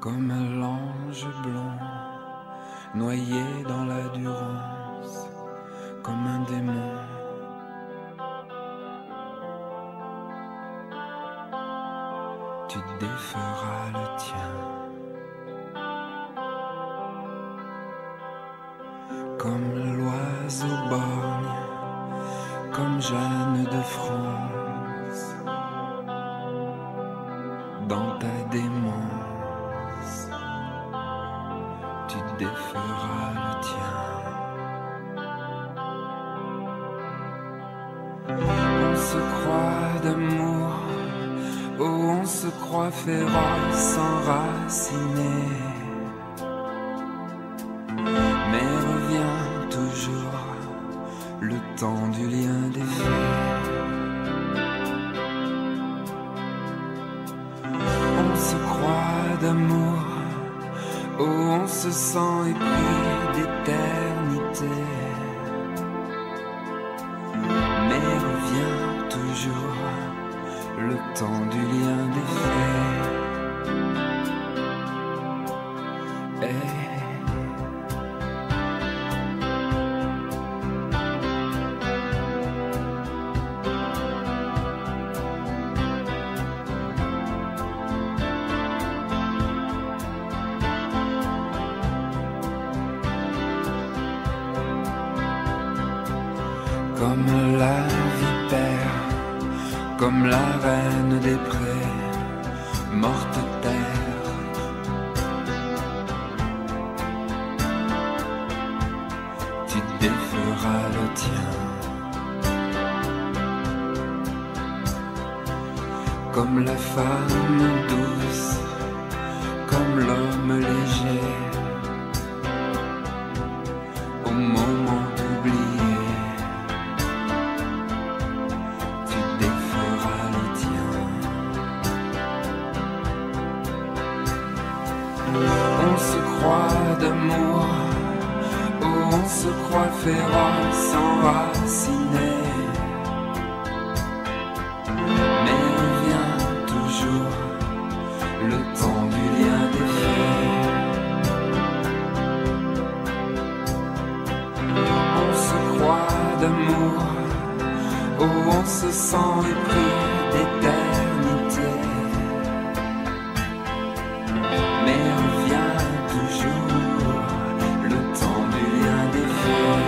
Comme l'ange blanc, noyé dans la durance, comme un démon. Tu déferas le tien. Comme l'oiseau borgne, comme Jeanne de France, dans ta démence, tu déferas le tien. On se croit d'amour, oh on se croit féroce, enraciné, mais revient toujours le temps du lien des faits. On se croit d'amour, oh on se sent épris d'éternité, mais revient toujours le temps du lien des faits. Comme la vipère, comme la reine des prés, morte terre. Tu déferas le tien. Comme la femme douce, comme l'homme léger, au moment d'oublier. On se croit d'amour, oh on se croit féroce, enraciné, mais revient toujours le temps du lien des faits. On se croit d'amour, oh on se sent épris d'éternité, mais revient toujours le temps du lien des faits.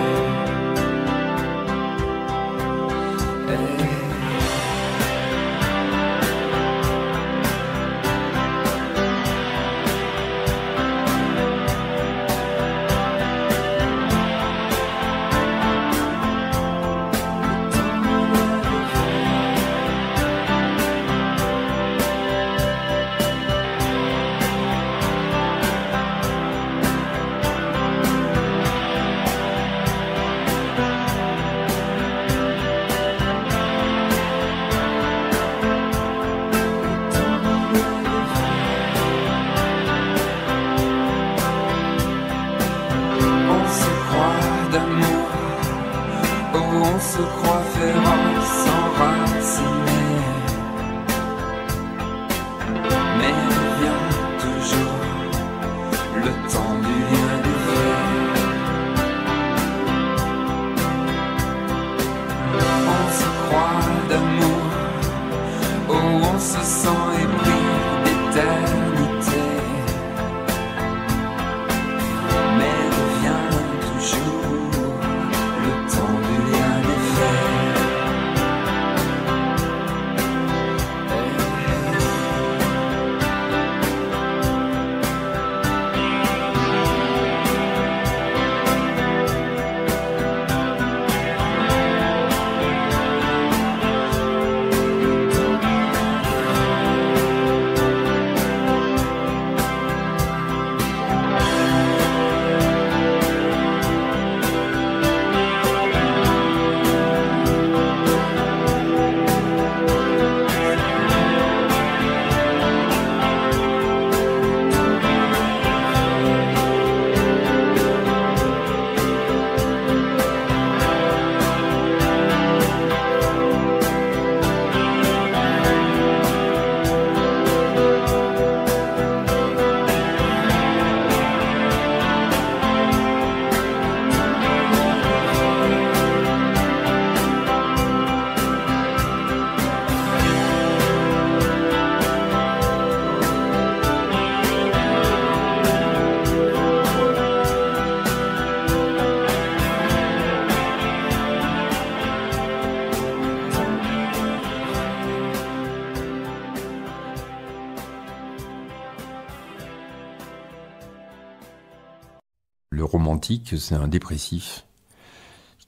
Le romantique, c'est un dépressif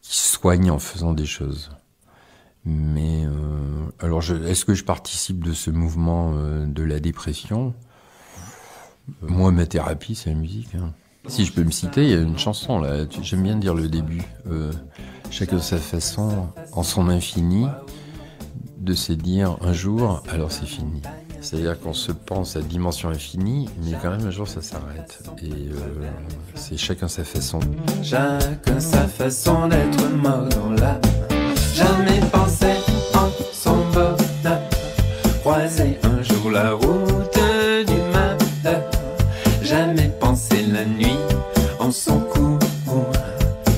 qui soigne en faisant des choses. Mais alors, est-ce que je participe de ce mouvement de la dépression ? Moi, ma thérapie, c'est la musique. Hein. Si je peux me citer, il y a une chanson là. J'aime bien dire le début. Chacun sa façon, en son infini, de se dire un jour, alors c'est fini. C'est-à-dire qu'on se pense à dimension infinie, mais quand même un jour ça s'arrête. Et c'est chacun sa façon. Chacun sa façon d'être mort dans l'âme. Jamais pensé en son bonheur. Croiser un jour la route du malheur. Jamais pensé la nuit en son cou.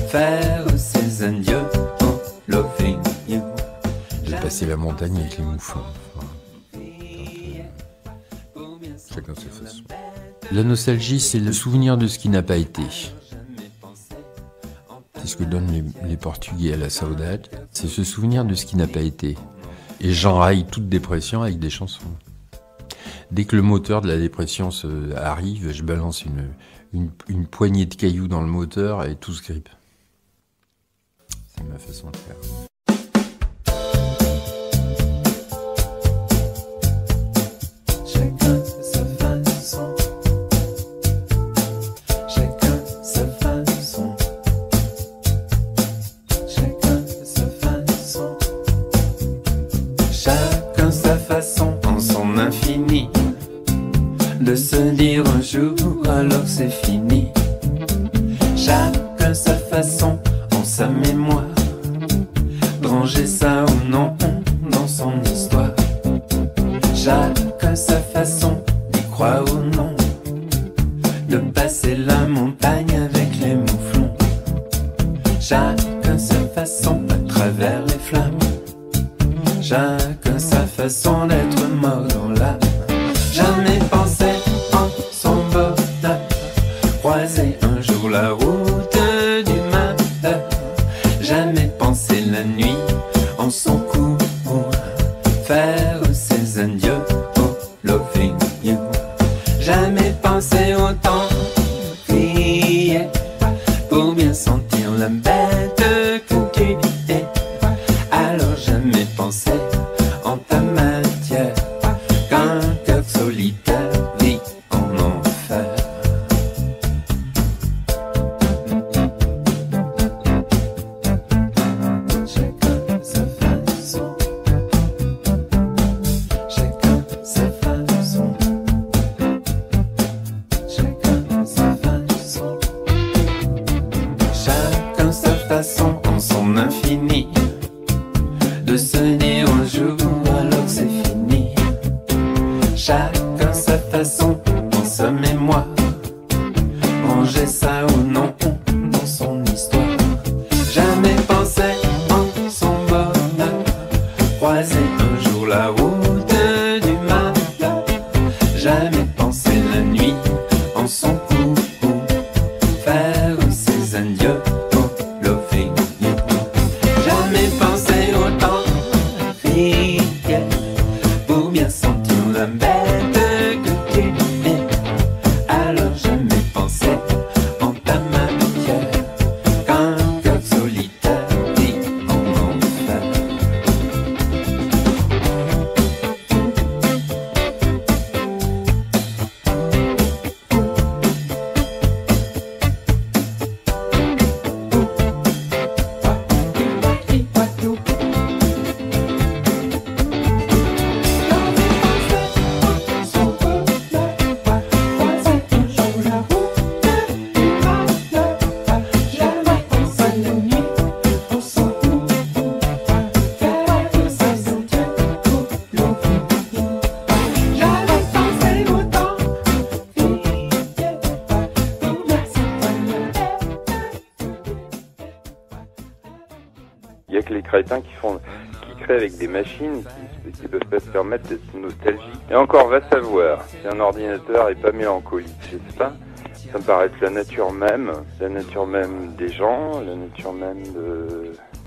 Faire ses adieux en loving you. J'ai passé la montagne avec les mouflons. Chacun sa façon. La nostalgie, c'est le souvenir de ce qui n'a pas été. C'est ce que donnent les Portugais à la saudade. C'est ce souvenir de ce qui n'a pas été. Et j'enraille toute dépression avec des chansons. Dès que le moteur de la dépression arrive, je balance une poignée de cailloux dans le moteur et tout se grippe. C'est ma façon de faire. Chacun sa façon en son infini de se dire un jour alors c'est fini. Chacun sa façon en sa mémoire de ranger ça ou non dans son histoire. Chacun sa façon d'y croire ou non, de passer la montagne avec les mouflons. Chacun sa façon à travers les flammes. Chacun sa façon d'être mort dans l'âme. Jamais pensé en son bonheur. Croiser un jour la route du malheur. Jamais pensé la nuit en son cou. Faire ses adieux au loving you. Jamais pensé autant crier pour bien sentir la bête que tu es. Alors jamais pensé en ta matière qu'un cœur solitaire vit en enfer. Chacun sa façon. Chacun sa façon. Chacun sa façon. Chacun sa façon en son infini de se dire un jour alors c'est fini. Chacun sa façon dans sa mémoire, ranger ça ou non dans son histoire. Jamais pensé en son bonheur, croiser un jour la route du malheur. Jamais pensé la nuit en son cou, faire ses adieux au loving you. Jamais pensé autant pour bien sentir la bête que tu es. Alors jamais pensé en ta matière qu'un cœur solitaire vit en enfer. Il n'y a que les crétins qui créent avec des machines qui peuvent pas se permettre d'être nostalgiques. Et encore, va savoir si un ordinateur est pas mélancolique, je sais pas. Ça me paraît être la nature même des gens, la nature même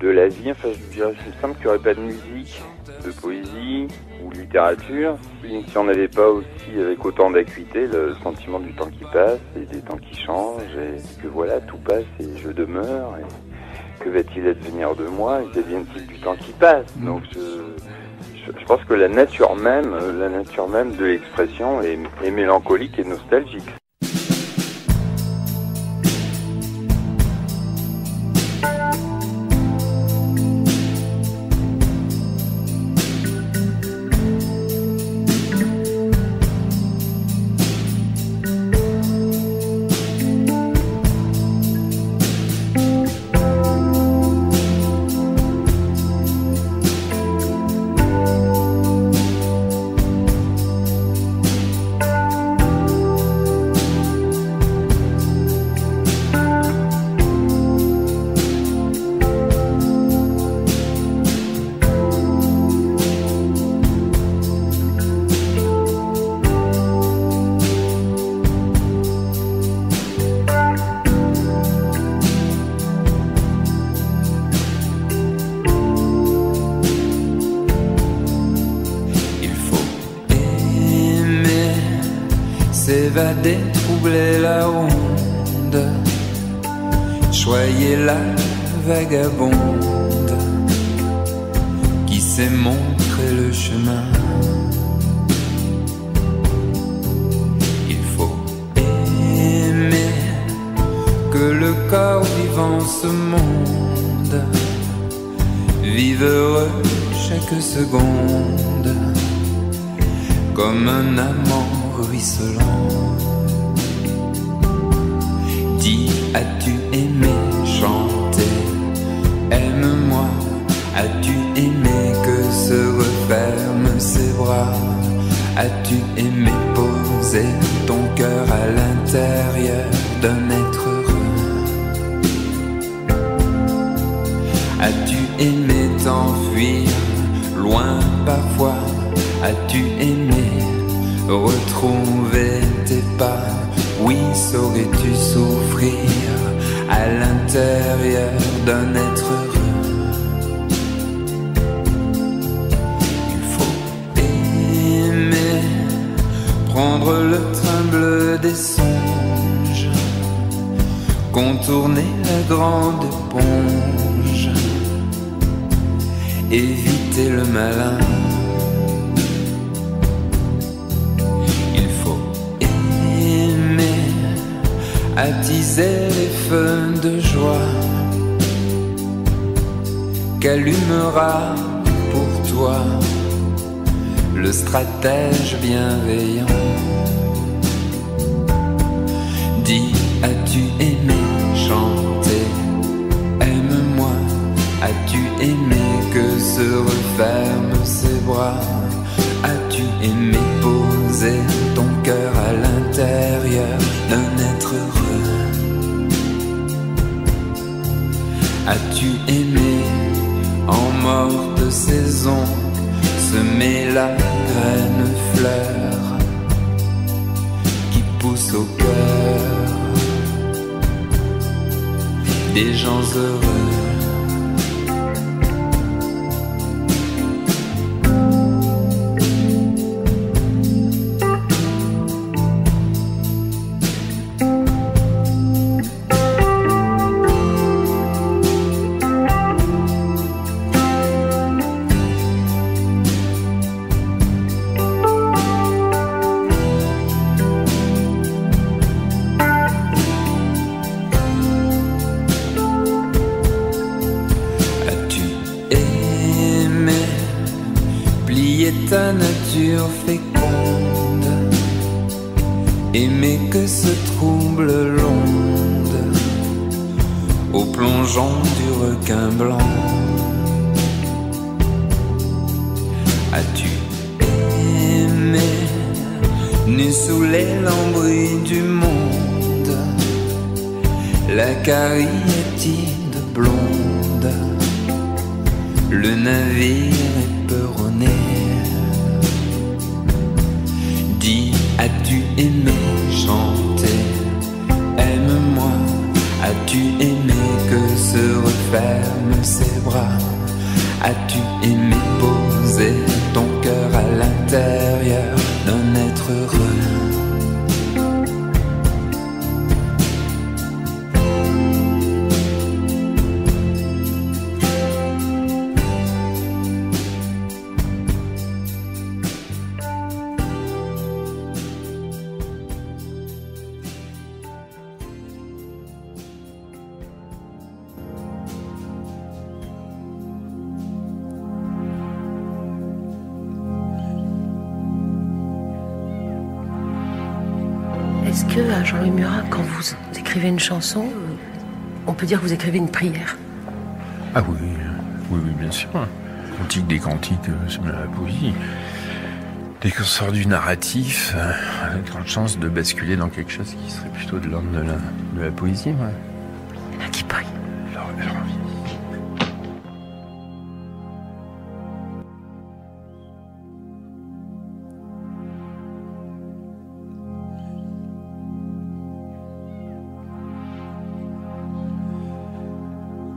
de la vie. Enfin, je dirais, il me semble qu'il n'y aurait pas de musique, de poésie ou littérature si on n'avait pas aussi, avec autant d'acuité, le sentiment du temps qui passe et des temps qui changent, et que voilà, tout passe et je demeure. Et que va-t-il advenir de moi? Et qu'advienne-t-il du temps qui passe? Donc je pense que la nature même de l'expression est mélancolique et nostalgique. S'évader, troubler la ronde, choyer la vagabonde qui sait montrer le chemin. Il faut aimer que le corps vivant ce monde vive heureux chaque seconde comme un amant ruisselant. Dis, as-tu aimé chanter? Aime-moi. As-tu aimé que se referment ses bras? As-tu aimé poser ton cœur à l'intérieur d'un être heureux? As-tu aimé t'enfuir loin parfois? As-tu aimé retrouver tes pas? Oui, saurais-tu souffrir à l'intérieur d'un être heureux? Il faut aimer prendre le train bleu des songes, contourner la grande éponge, éviter le malin. Attiser les feux de joie qu'allumera pour toi le stratège bienveillant. Dis, as-tu aimé chanter? Aime-moi. As-tu aimé que se referment ses bras? As-tu aimé poser ton cœur à l'intérieur d'un être heureux? As-tu aimé en morte saison semer la graine fleur qui pousse au cœur des gens heureux? Ta nature féconde, aimer que ce trouble l'onde au plongeon du requin blanc. As-tu aimé nu sous les lambris du monde la cariatide blonde, le navire éperonné? Dis, as-tu aimé chanter? Aime-moi. As-tu aimé que se referment ses bras? que, Jean-Louis Murat, quand vous écrivez une chanson, on peut dire que vous écrivez une prière? Ah oui, oui, bien sûr. Cantique des cantiques, c'est la poésie. Dès qu'on sort du narratif, on a de grandes chances de basculer dans quelque chose qui serait plutôt de l'ordre de la poésie. Ouais. Il y en a qui prient. Alors,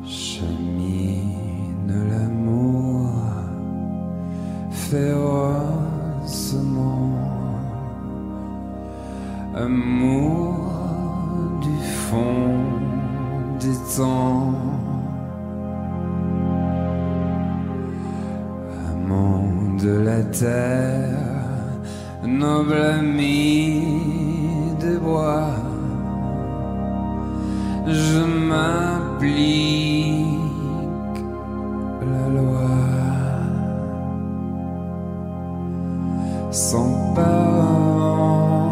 chemine l'amour férocement, amour du fond des temps, amant de la terre, noble ami des bois, je m'applique la loi. Sans parents,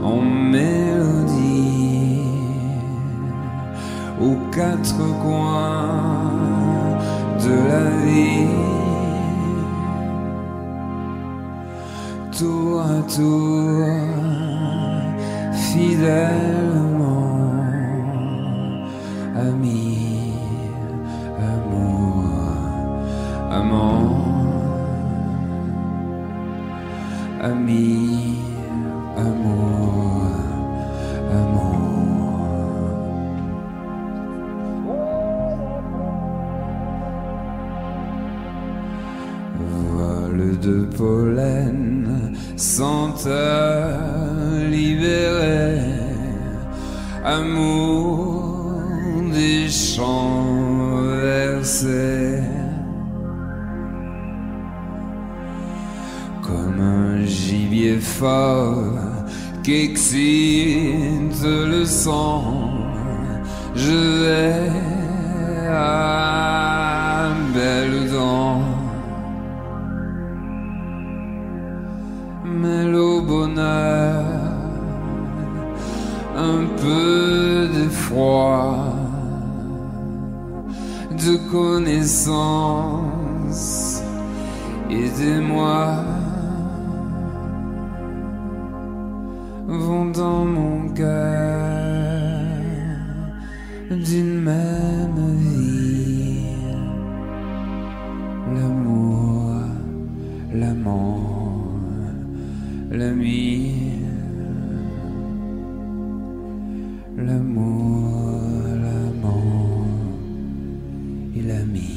en mélodie, aux quatre coins de la vie, tour à tour, fidèlement, amis, amour, amant. Ami, amour, amour. Vol de pollen, senteur libérée, amour des chants versés. Comme un gibier fort qu'excite le sang, je vais à belles dents. Mêle au bonheur un peu d'effroi, de connaissance, aidez-moi. Vont dans mon cœur d'une même vie, l'amour, l'amant, l'ami, l'amour, l'amant et l'ami.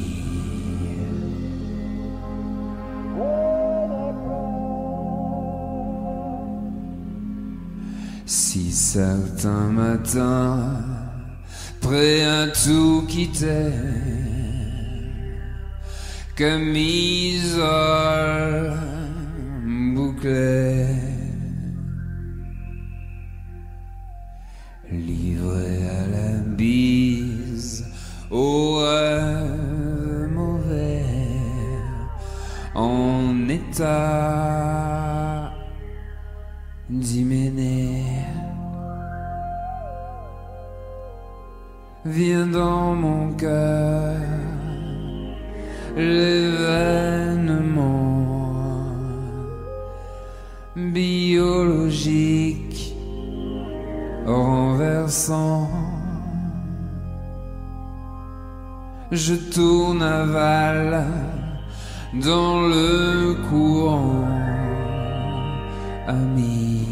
Si certains matins, prêt à tout quitter, camisole bouclée, livré à la bise, au rêve mauvais, en état d'hyménée. Viens dans mon cœur l'événement biologique renversant. Je tourne aval dans le courant, ami,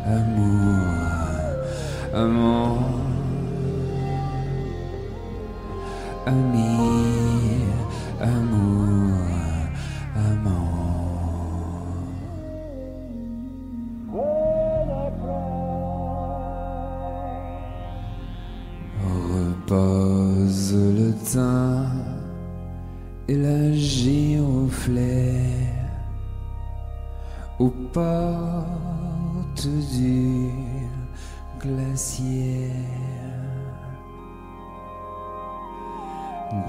amour, amant. Ami, amour, amant. Repose le teint et la giroflée aux portes du glacier.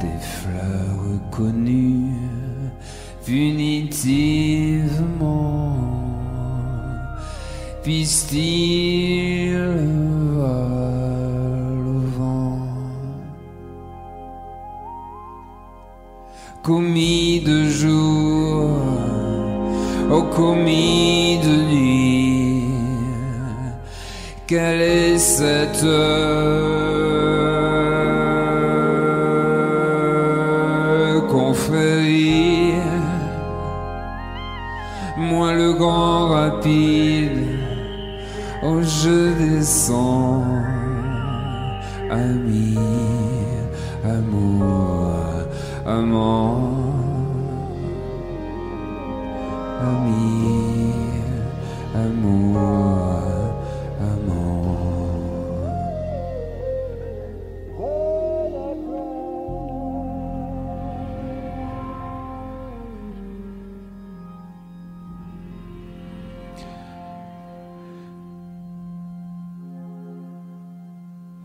Des fleurs connues punitivement pistil vole au vent. Commis de jour, oh commis de nuit, quelle est cette confrérie? Moi le grand rapide, oh je descends, ami, amour, amant, ami, amour, amant.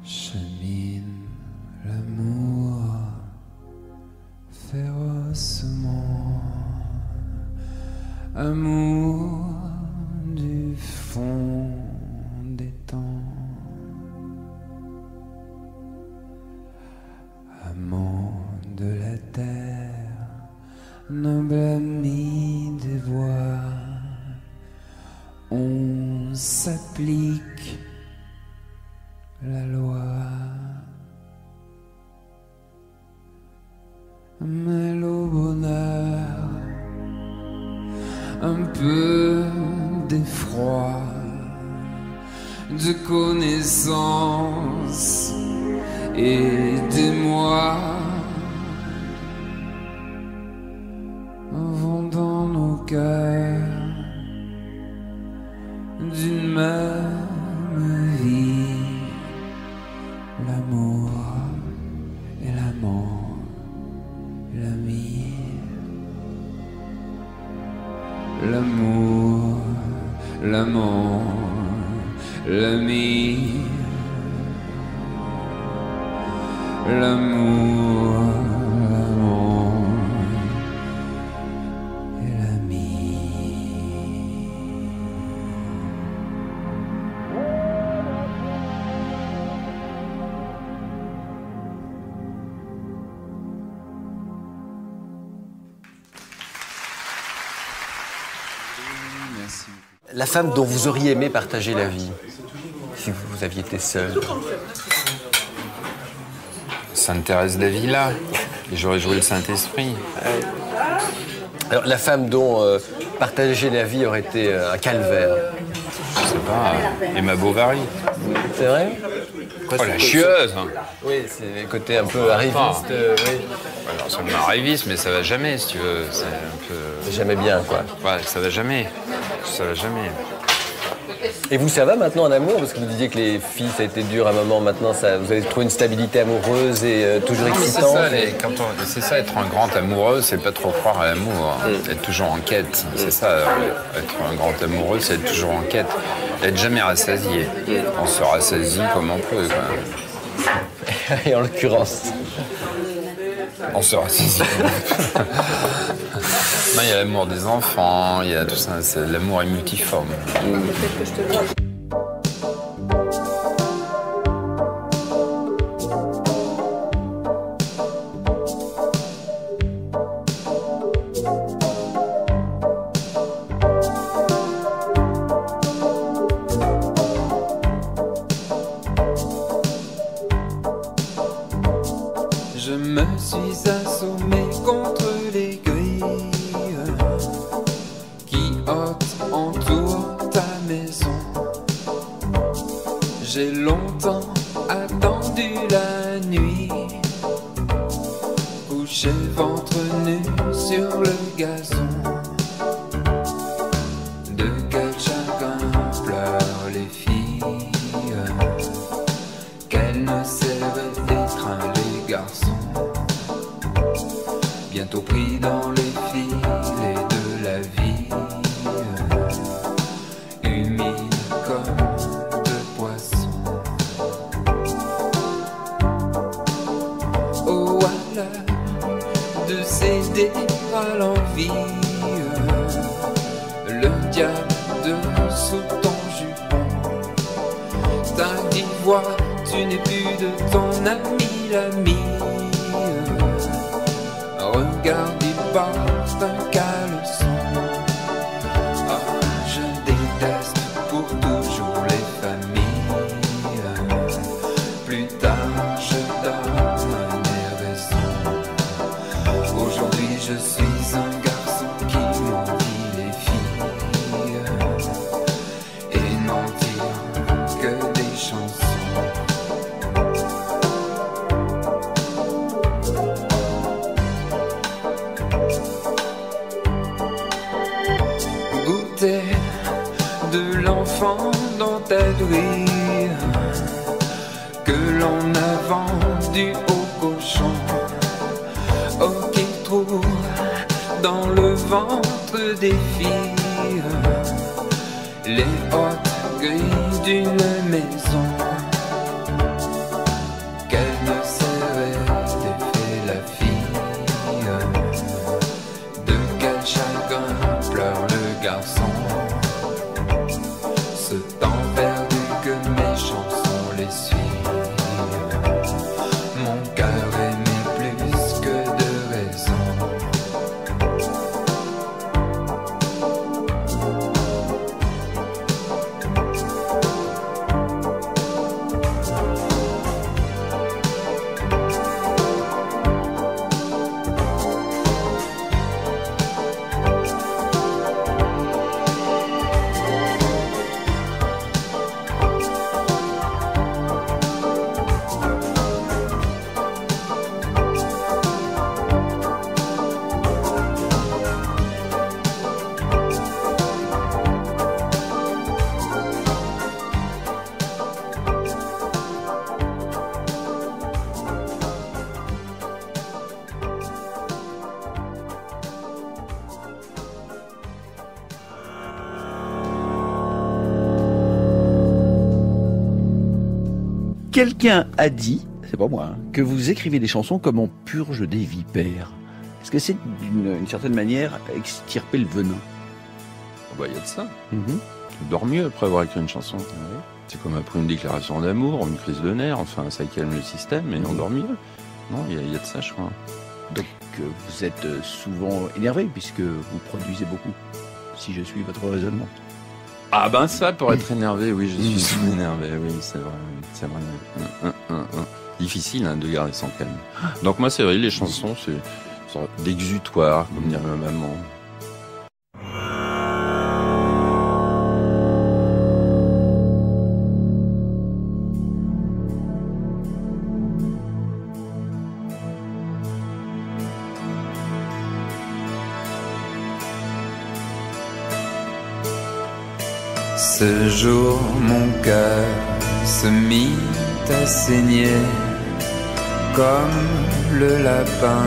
Chemine l'amour férocement, amour du fond des temps, amant de la terre, noble ami des bois, on s'applique la loi. Mais au bonheur, un peu d'effroi, de connaissance et d'émoi vont dans nos cœurs d'une même vie, l'amour et l'amant. L'ami, l'amour, l'amant, l'ami, l'amour, l'amant et l'ami. La femme dont vous auriez aimé partager la vie, si vous aviez été seul. Sainte-Thérèse d'Avila. Et j'aurais joué le Saint-Esprit. Alors, la femme dont partager la vie aurait été un calvaire. Je sais pas, Emma Bovary. C'est vrai? Oh, la chieuse! Oui, c'est le côté un peu arriviste. Oui. Alors, ça me arriviste, mais ça va jamais, si tu veux. C'est un peu... Jamais bien, quoi. Ouais, ça va jamais. Ça va jamais. Et vous, ça va maintenant en amour? Parce que vous disiez que les filles, ça a été dur à un moment. Maintenant, ça, vous avez trouvé une stabilité amoureuse et toujours excitante. C'est ça, être un grand amoureux, c'est pas trop croire à l'amour. Être toujours en quête. C'est ça, être un grand amoureux, c'est être toujours en quête. Être jamais rassasié. On se rassasie comme on peut, quoi. Et en l'occurrence. On se rassasie. Non, il y a l'amour des enfants, il y a tout ça. L'amour est multiforme. Je me suis assommé contre les grilles qui entourent ta maison. J'ai longtemps attendu la nuit, couché ventre nu sur le gazon. De quel chagrin pleurent les filles, qu'elles ne servaient d'étreint les garçons. Bientôt pris dans les filets de la vie, humide comme de poissons. Oh, à l'heure de céder à l'envie, le diable dessous ton jupon vois, tu n'es plus de ton ami l'ami. Regarde, il porte un caleçon. Ah, je déteste pour toujours les familles. Plus tard, je donne mes raisons. Aujourd'hui, je suis un garçon qui m'envie les filles et n'en tire que des chansons. Goûter de l'enfant dans ta rire que l'on a vendu au cochon. Oh, qu'il trouve dans le ventre des filles les hautes grilles d'une maison. Qu'elle ne serait défait la fille. De quel chagrin pleure le garçon. Ce temps perdu que mes chansons les suivent. Mon cœur aimait plus que de raison. Quelqu'un a dit, c'est pas moi, hein, que vous écrivez des chansons comme on purge des vipères. Est-ce que c'est d'une certaine manière extirper le venin? Bah, y a de ça. Tu dors mieux après avoir écrit une chanson. C'est comme après une déclaration d'amour, une crise de nerfs, enfin ça calme le système et on dort mieux. Non, il y a de ça, je crois. Donc vous êtes souvent énervé puisque vous produisez beaucoup, si je suis votre raisonnement. Ah ben ça, pour être énervé, oui, je suis souvent énervé, oui, c'est vrai. C'est vrai. Difficile de garder son calme. Donc moi, c'est vrai, les chansons, c'est une sorte d'exutoire, comme dirait ma maman. Ce jour, mon cœur se mit à saigner comme le lapin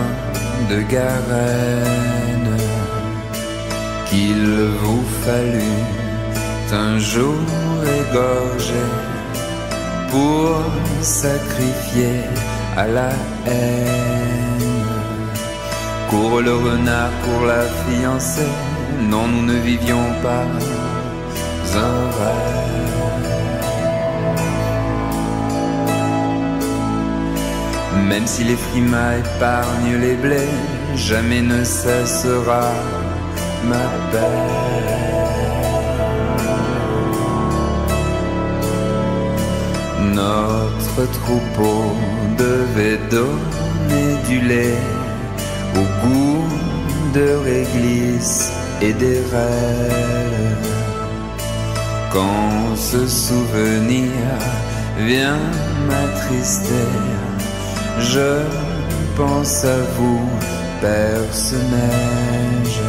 de Garenne. Qu'il vous fallut un jour égorger pour sacrifier à la haine. Court le renard, court la fiancée, non, nous ne vivions pas un rêve. Même si les frimas épargnent les blés, jamais ne cessera ma peine. Notre troupeau devait donner du lait au goût de réglisse et d'airelle. Quand ce souvenir vient m'attrister, je pense à vous, Perce-Neige.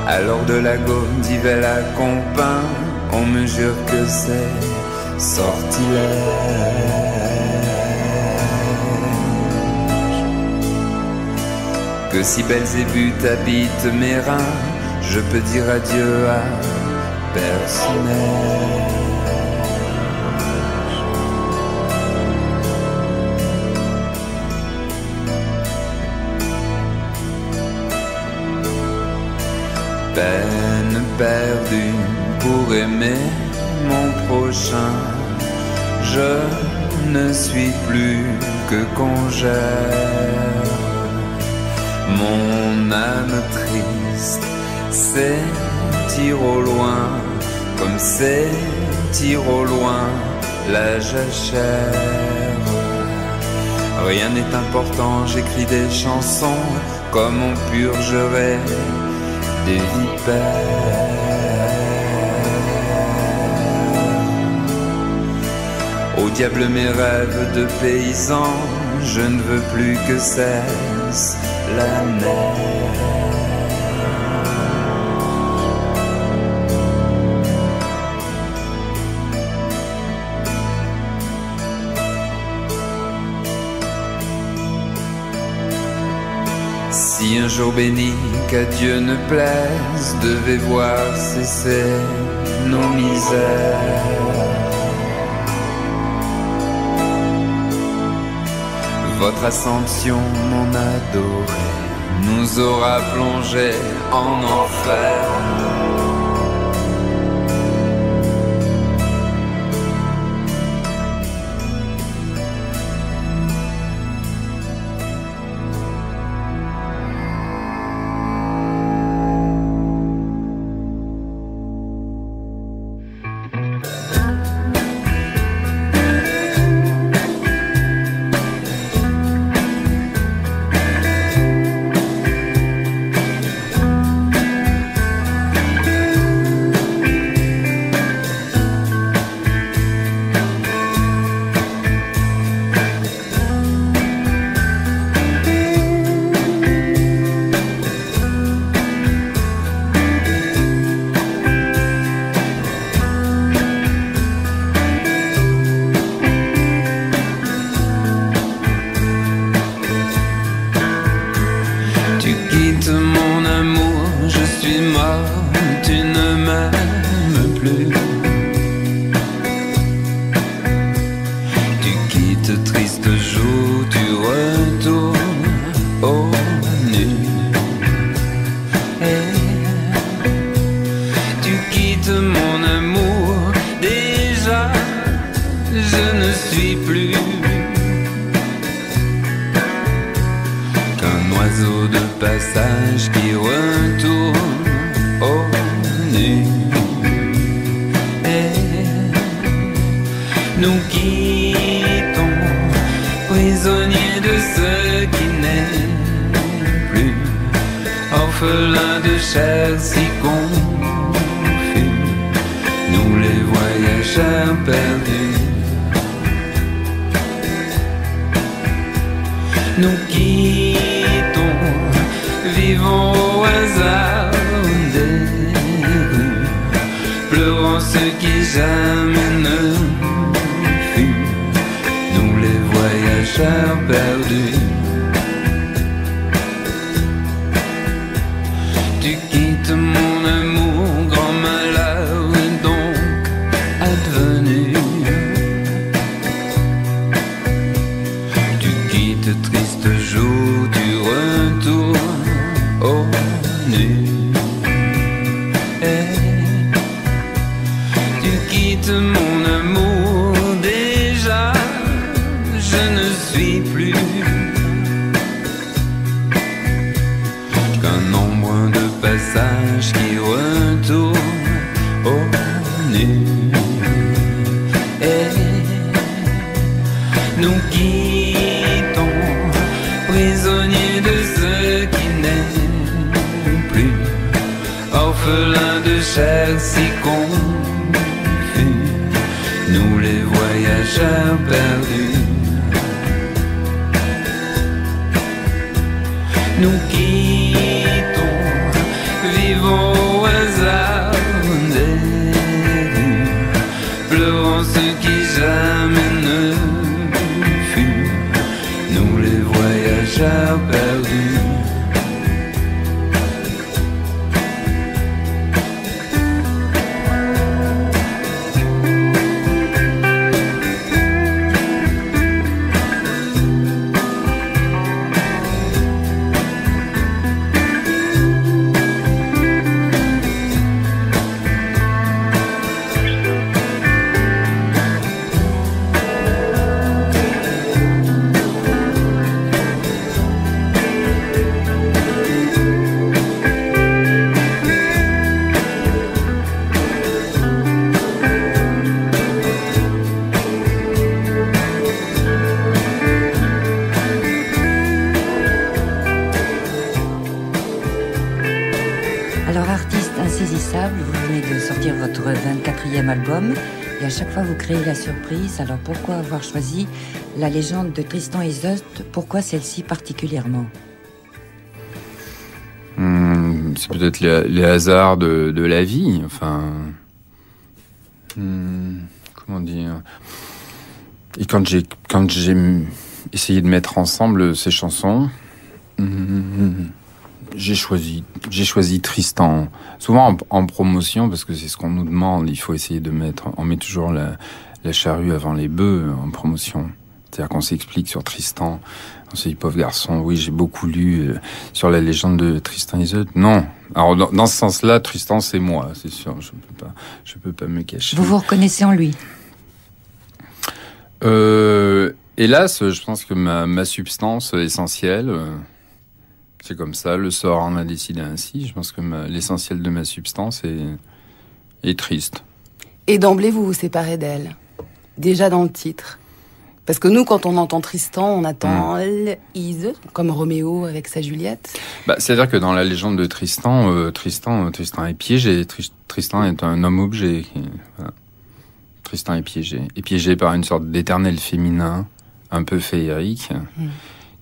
Alors de la Gaule d'Yvel à Compin, on me jure que c'est sortilège. Que si Belzébuth habite mes reins, je peux dire adieu à Perce-Neige. Peine perdue pour aimer mon prochain. je ne suis plus que congère. Mon âme triste s'étire au loin, comme s'étire au loin la jachère. Rien n'est important, j'écris des chansons comme on purgerait des vipères. Au diable mes rêves de paysan, je ne veux plus que cesse la mer. Si un jour béni qu'à Dieu ne plaise devait voir cesser nos misères, votre ascension, mon adoré, nous aura plongés en enfer. Alors, artiste insaisissable, vous venez de sortir votre 24e album et à chaque fois vous créez la surprise. Alors pourquoi avoir choisi la légende de Tristan et Isolde? Pourquoi celle-ci particulièrement? C'est peut-être les hasards de la vie. Enfin, comment dire? Et quand j'ai essayé de mettre ensemble ces chansons, j'ai choisi Tristan. Souvent en promotion, parce que c'est ce qu'on nous demande. Il faut essayer de mettre. On met toujours la charrue avant les bœufs en promotion. C'est-à-dire qu'on s'explique sur Tristan. On se dit, pauvre garçon, oui, j'ai beaucoup lu sur la légende de Tristan et Isolde. Non. Alors, dans ce sens-là, Tristan, c'est moi, c'est sûr. Je peux pas me cacher. Vous vous reconnaissez en lui? Hélas, je pense que ma substance essentielle, c'est comme ça, le sort en a décidé ainsi. Je pense que l'essentiel de ma substance est triste. Et d'emblée, vous vous séparez d'elle. Déjà dans le titre. Parce que nous, quand on entend Tristan, on attend Isolde, comme Roméo avec sa Juliette. C'est-à-dire que dans la légende de Tristan, Tristan est piégé. Tristan est un homme-objet. Voilà. Tristan est piégé par une sorte d'éternel féminin, un peu féerique,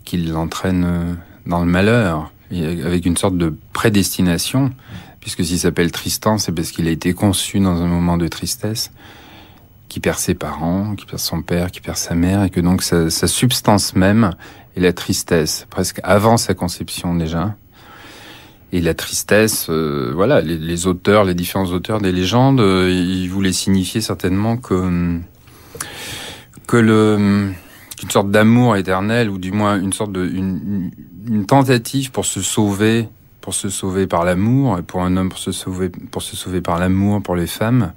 qui l'entraîne dans le malheur, et avec une sorte de prédestination, puisque s'il s'appelle Tristan, c'est parce qu'il a été conçu dans un moment de tristesse, qui perd ses parents, qui perd son père, qui perd sa mère, et que donc sa substance même est la tristesse, presque avant sa conception déjà. Et la tristesse, voilà, les auteurs, les différents auteurs des légendes, ils voulaient signifier certainement qu'une sorte d'amour éternel, ou du moins une sorte une tentative pour se sauver par l'amour, et pour un homme pour se sauver par l'amour pour les femmes,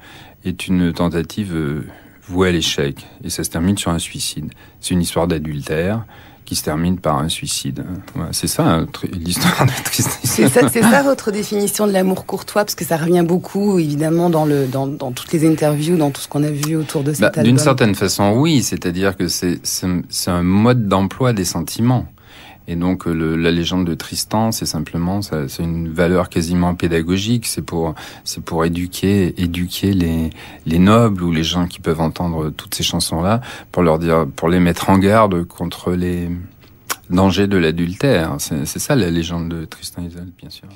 est une tentative vouée à l'échec. Et ça se termine sur un suicide. C'est une histoire d'adultère qui se termine par un suicide. Voilà, c'est ça, l'histoire de Tristan. C'est ça votre définition de l'amour courtois, parce que ça revient beaucoup, évidemment, dans toutes les interviews, dans tout ce qu'on a vu autour de cet album. D'une certaine façon, oui. C'est-à-dire que c'est un mode d'emploi des sentiments. Et donc, la légende de Tristan, c'est simplement, c'est une valeur quasiment pédagogique. C'est pour éduquer les nobles ou les gens qui peuvent entendre toutes ces chansons-là, pour les mettre en garde contre les dangers de l'adultère. C'est ça la légende de Tristan et Isolde, bien sûr.